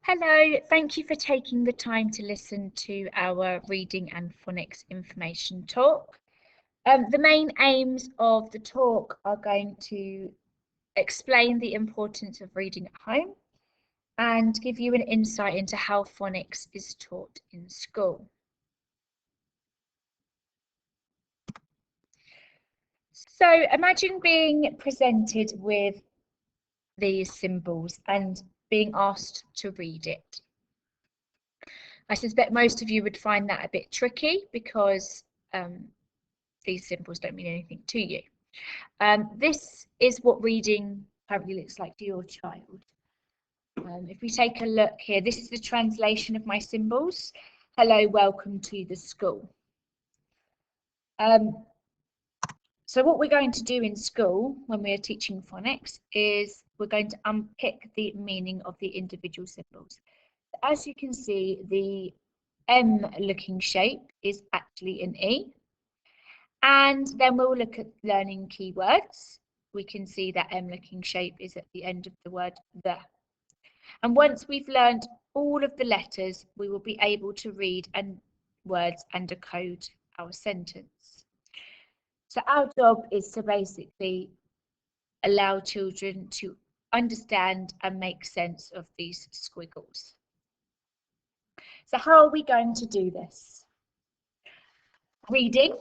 Hello, thank you for taking the time to listen to our reading and phonics information talk. The main aims of the talk are going to explain the importance of reading at home and give you an insight into how phonics is taught in school. So imagine being presented with these symbols and being asked to read it. I suspect most of you would find that a bit tricky because these symbols don't mean anything to you. This is what reading currently looks like to your child. If we take a look here, this is the translation of my symbols. Hello, welcome to the school. So what we're going to do in school when we are teaching phonics is we're going to unpick the meaning of the individual symbols. As you can see, the M looking shape is actually an E. And then we'll look at learning keywords. We can see that M looking shape is at the end of the word the. And once we've learned all of the letters, we will be able to read words and decode our sentence. So our job is to basically allow children to understand and make sense of these squiggles. So how are we going to do this? Reading.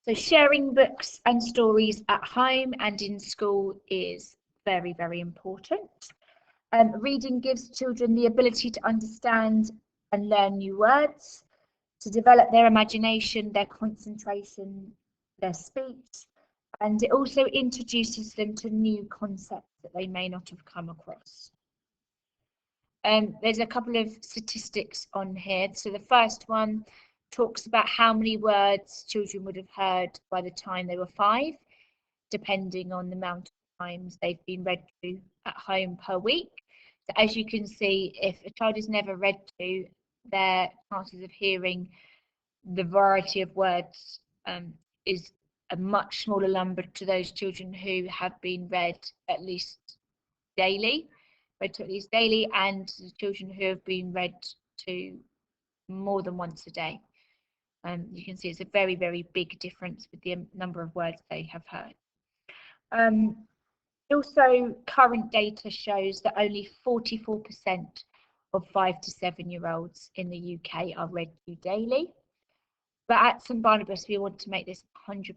So sharing books and stories at home and in school is very, very important. Reading gives children the ability to understand and learn new words, to develop their imagination, their concentration, their speech, and it also introduces them to new concepts that they may not have come across. There's a couple of statistics on here. So the first one talks about how many words children would have heard by the time they were 5, depending on the amount of times they've been read to at home per week. So as you can see, if a child is never read to, their chances of hearing the variety of words is a much smaller number to those children who have been read at least daily, and the children who have been read to more than once a day. You can see it's a very, very big difference with the number of words they have heard. Also, current data shows that only 44% of 5 to 7-year-olds in the UK are read to daily. But at St Barnabas, we want to make this 100%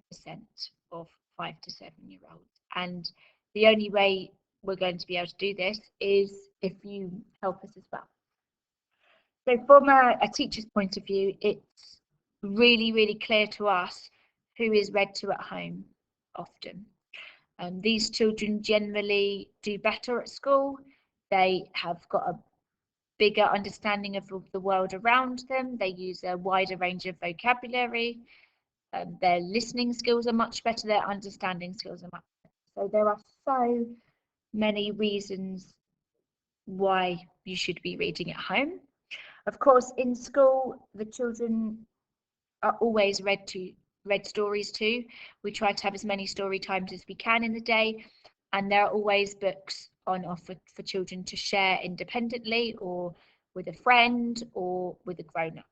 of 5 to 7-year-olds. And the only way we're going to be able to do this is if you help us as well. So from a teacher's point of view, it's really, really clear to us who is read to at home often. These children generally do better at school. They have got a bigger understanding of the world around them. They use a wider range of vocabulary. Their listening skills are much better. Their understanding skills are much better. So there are so many reasons why you should be reading at home. Of course, in school, the children are always read stories to. We try to have as many story times as we can in the day, and there are always books on offer for children to share independently or with a friend or with a grown-up.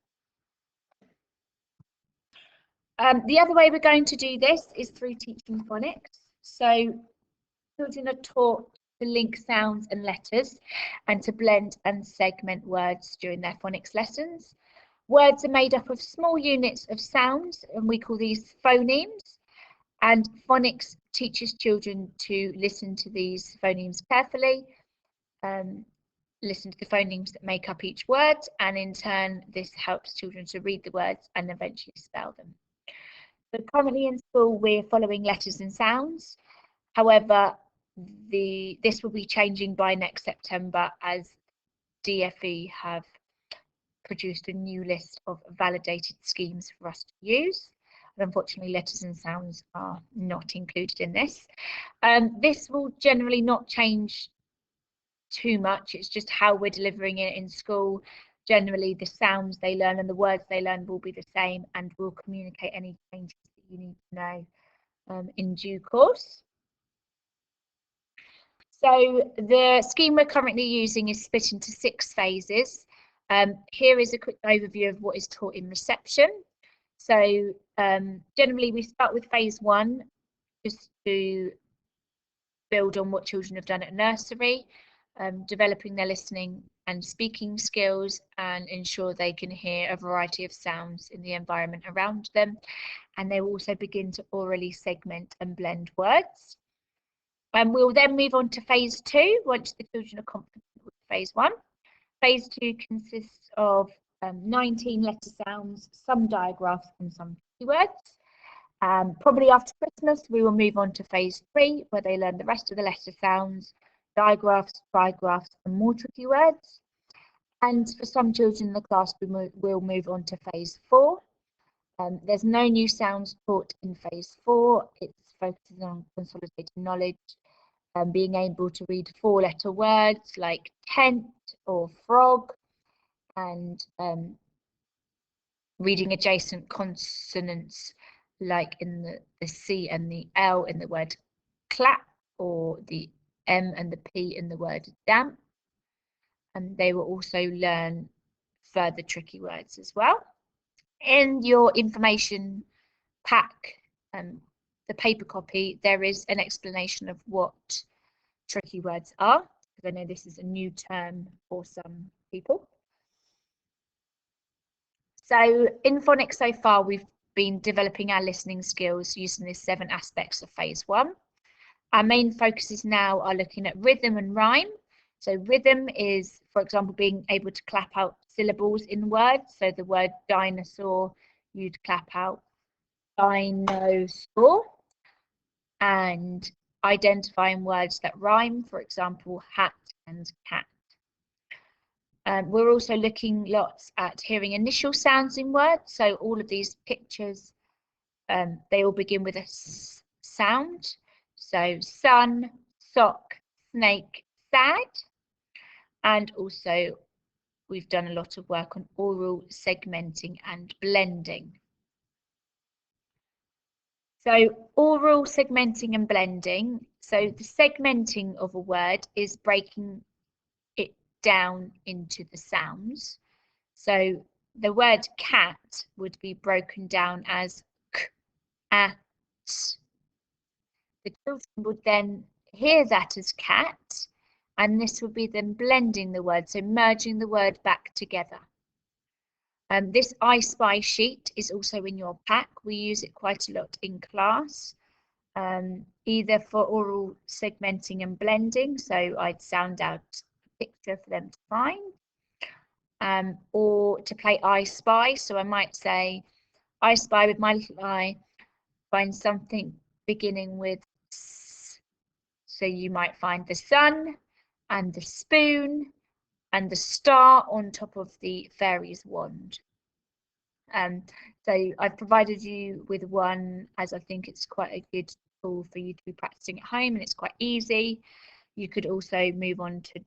The other way we're going to do this is through teaching phonics. So children are taught to link sounds and letters and to blend and segment words during their phonics lessons. Words are made up of small units of sounds, and we call these phonemes. And phonics teaches children to listen to these phonemes carefully, listen to the phonemes that make up each word, and in turn, this helps children to read the words and eventually spell them. So currently in school, we're following letters and sounds. However, this will be changing by next September as DFE have produced a new list of validated schemes for us to use. And unfortunately, letters and sounds are not included in this. This will generally not change too much. It's just how we're delivering it in school. Generally, the sounds they learn and the words they learn will be the same, and we'll communicate any changes that you need to know in due course. So the scheme we're currently using is split into 6 phases. Here is a quick overview of what is taught in reception. So generally we start with phase 1, just to build on what children have done at nursery, developing their listening and speaking skills and ensure they can hear a variety of sounds in the environment around them. And they will also begin to orally segment and blend words. And we'll then move on to phase 2 once the children are confident with phase 1. Phase 2 consists of 19 letter sounds, some digraphs and some words. Probably after Christmas, we will move on to phase 3, where they learn the rest of the letter sounds, digraphs, trigraphs, and more tricky words. And for some children in the class, we'll move on to phase 4. There's no new sounds taught in phase 4. It's focusing on consolidated knowledge, being able to read 4-letter words like tent or frog, and reading adjacent consonants like in the C and the L in the word clap, or the M and the P in the word damp. And they will also learn further tricky words as well. In your information pack, the paper copy, there is an explanation of what tricky words are, because I know this is a new term for some people. So in phonics so far, we've been developing our listening skills using the 7 aspects of phase 1. Our main focuses now are looking at rhythm and rhyme. So rhythm is, for example, being able to clap out syllables in words. So the word dinosaur, you'd clap out dinosaur. And identifying words that rhyme, for example, hat and cat. We're also looking lots at hearing initial sounds in words. So all of these pictures, they all begin with a sound. So sun, sock, snake, sad. And also we've done a lot of work on oral segmenting and blending. So oral segmenting and blending. So the segmenting of a word is breaking it down into the sounds. So the word cat would be broken down as k, at. The children would then hear that as cat, and this would be them blending the word, so merging the word back together. This I Spy sheet is also in your pack. We use it quite a lot in class, either for oral segmenting and blending, so I'd sound out a picture for them to find, or to play I Spy. So I might say, I spy with my little eye, find something beginning with S. So you might find the sun and the spoon and the star on top of the fairy's wand. So I've provided you with one, as I think it's quite a good tool for you to be practicing at home, and it's quite easy. You could also move on to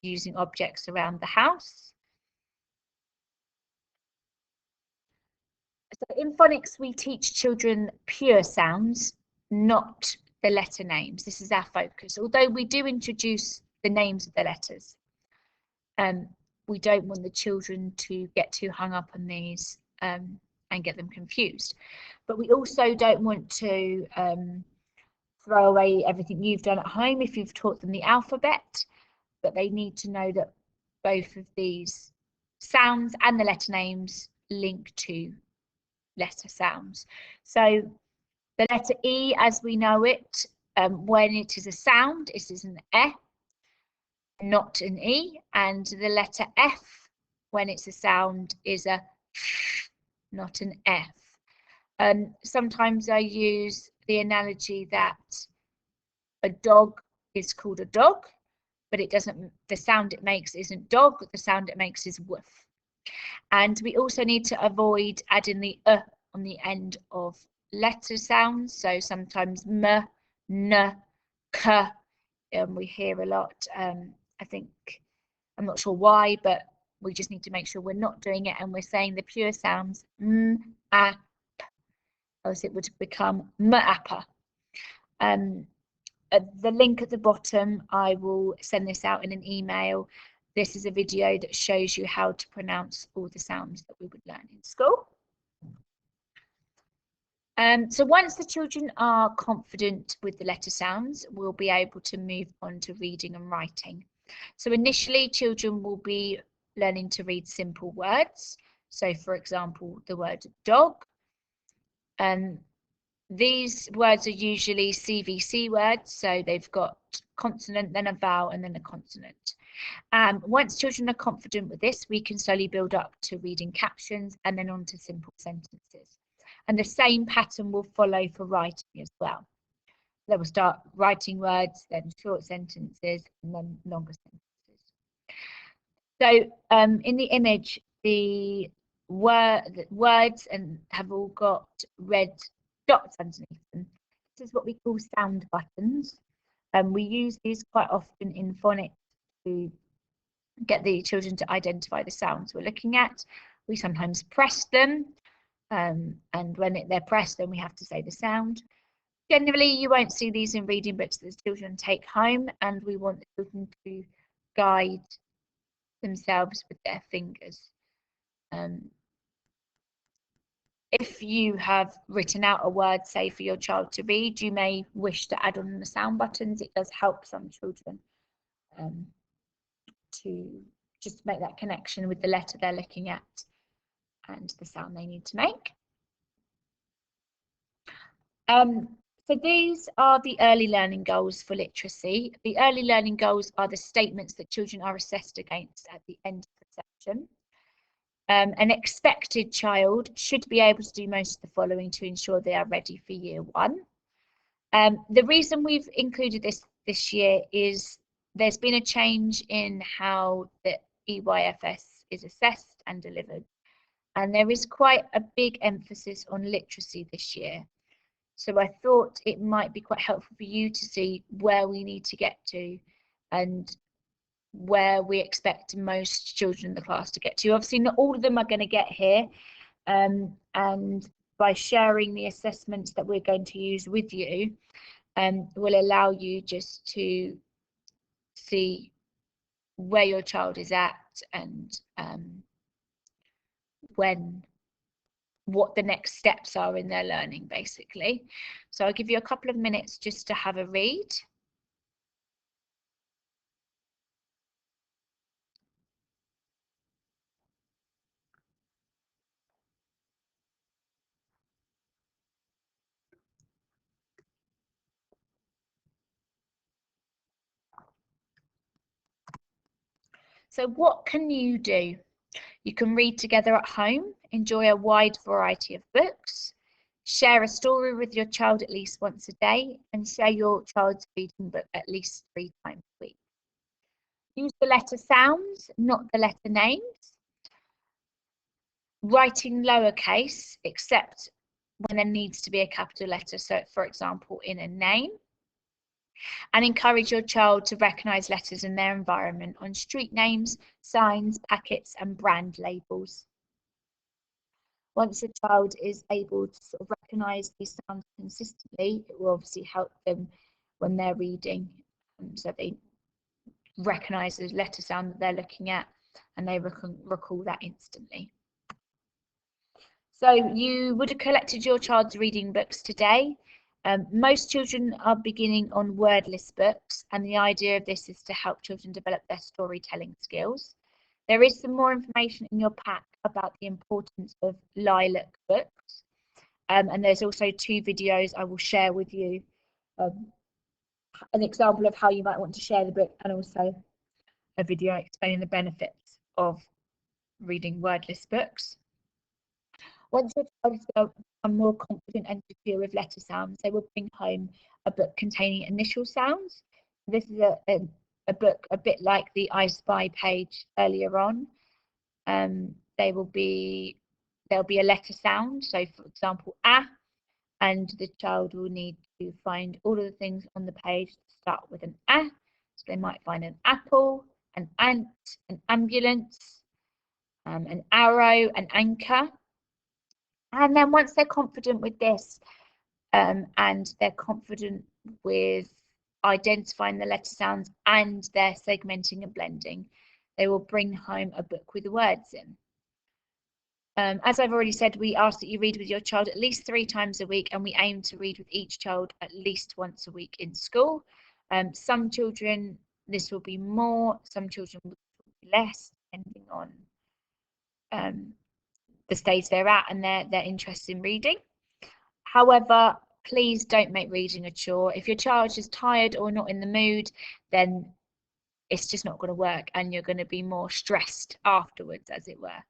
using objects around the house. So in phonics, we teach children pure sounds, not the letter names. This is our focus, although we do introduce the names of the letters. We don't want the children to get too hung up on these and get them confused. But we also don't want to throw away everything you've done at home if you've taught them the alphabet, but they need to know that both of these sounds and the letter names link to letter sounds. So the letter E, as we know it, when it is a sound, it is an E, not an E, and the letter F, when it's a sound, is a F, not an F. Sometimes I use the analogy that a dog is called a dog, but it doesn't, the sound it makes isn't dog, the sound it makes is woof. And we also need to avoid adding the on the end of letter sounds. So sometimes m, n, k, we hear a lot. I think, I'm not sure why, but we just need to make sure we're not doing it and we're saying the pure sounds m, a, p, else it would become m, appa. the link at the bottom, I will send this out in an email. This is a video that shows you how to pronounce all the sounds that we would learn in school. So once the children are confident with the letter sounds, we'll be able to move on to reading and writing. So initially, children will be learning to read simple words. So for example, the word dog. These words are usually CVC words, so they've got consonant, then a vowel, and then a consonant. Once children are confident with this, we can slowly build up to reading captions and then on to simple sentences. And the same pattern will follow for writing as well. They will start writing words, then short sentences, and then longer sentences. So in the image, the words and have all got red dots underneath them. This is what we call sound buttons. We use these quite often in phonics to get the children to identify the sounds we're looking at. We sometimes press them, and when they're pressed, then we have to say the sound. Generally, you won't see these in reading books that the children take home, and we want the children to guide themselves with their fingers. If you have written out a word, say, for your child to read, you may wish to add on the sound buttons. It does help some children to just make that connection with the letter they're looking at and the sound they need to make. So these are the early learning goals for literacy. The early learning goals are the statements that children are assessed against at the end of the section. An expected child should be able to do most of the following to ensure they are ready for year one. The reason we've included this year is there's been a change in how the EYFS is assessed and delivered. And there is quite a big emphasis on literacy this year. So I thought it might be quite helpful for you to see where we need to get to and where we expect most children in the class to get to. Obviously, not all of them are going to get here. And by sharing the assessments that we're going to use with you, will allow you just to see where your child is at and what the next steps are in their learning, basically. So I'll give you a couple of minutes just to have a read. So what can you do? You can read together at home, enjoy a wide variety of books, share a story with your child at least once a day, and share your child's reading book at least 3 times a week. Use the letter sounds, not the letter names. Writing lowercase, except when there needs to be a capital letter, so for example, in a name. And encourage your child to recognise letters in their environment on street names, signs, packets, and brand labels. Once a child is able to sort of recognise these sounds consistently, it will obviously help them when they're reading, so they recognise the letter sound that they're looking at and they recall that instantly. So you would have collected your child's reading books today. Most children are beginning on wordless books, and the idea of this is to help children develop their storytelling skills. There is some more information in your pack about the importance of lilac books, and there's also 2 videos I will share with you, an example of how you might want to share the book and also a video explaining the benefits of reading wordless books. Once your child is become more confident and secure with letter sounds, they will bring home a book containing initial sounds. This is a book a bit like the I Spy page earlier on. There'll be a letter sound, so for example, a, and the child will need to find all of the things on the page to start with an a. So they might find an apple, an ant, an ambulance, an arrow, an anchor. And then once they're confident with this, and they're confident with identifying the letter sounds and their segmenting and blending, they will bring home a book with the words in. As I've already said, we ask that you read with your child at least 3 times a week, and we aim to read with each child at least once a week in school. Some children, this will be more, some children will be less, depending on the stage they're at and their interest in reading. However, please don't make reading a chore. If your child is tired or not in the mood, then it's just not going to work, and you're going to be more stressed afterwards, as it were.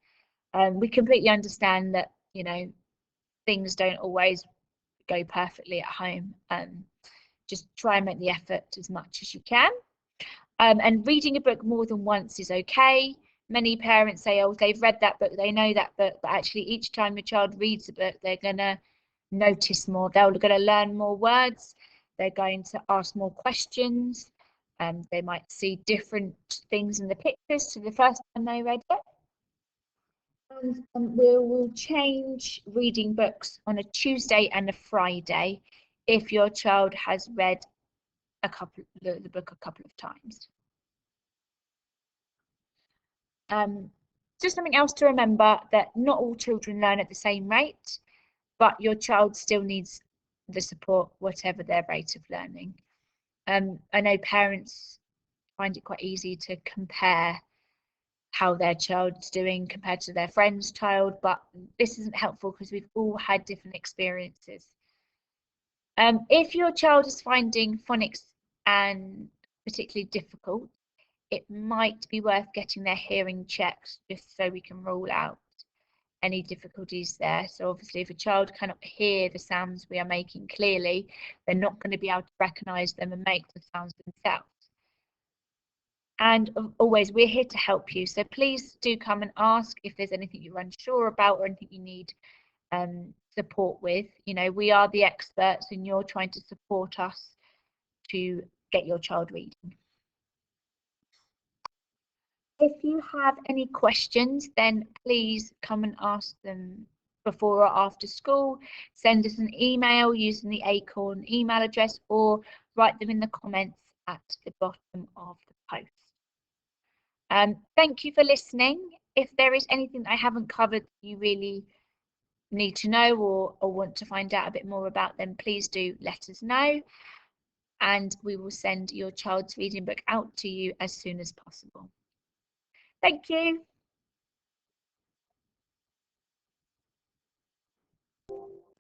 We completely understand that, you know, things don't always go perfectly at home. Just try and make the effort as much as you can. And reading a book more than once is okay. Many parents say, oh, they've read that book, they know that book, but actually each time your child reads a book, they're going to notice more, they're going to learn more words, they're going to ask more questions, and they might see different things in the pictures to the first time they read it. And we will change reading books on a Tuesday and a Friday if your child has read the book a couple of times. Just something else to remember, that not all children learn at the same rate, but your child still needs the support whatever their rate of learning. I know parents find it quite easy to compare how their child's doing compared to their friend's child, but this isn't helpful because we've all had different experiences. If your child is finding phonics and particularly difficult, it might be worth getting their hearing checked just so we can rule out any difficulties there. So obviously if a child cannot hear the sounds we are making clearly, they're not going to be able to recognize them and make the sounds themselves. And always, we're here to help you, so please do come and ask if there's anything you're unsure about or anything you need support with. You know, we are the experts and you're trying to support us to get your child reading. If you have any questions, then please come and ask them before or after school. Send us an email using the Acorn email address, or write them in the comments at the bottom of the post. Thank you for listening. If there is anything I haven't covered you really need to know or want to find out a bit more about, then please do let us know, and we will send your child's reading book out to you as soon as possible. Thank you.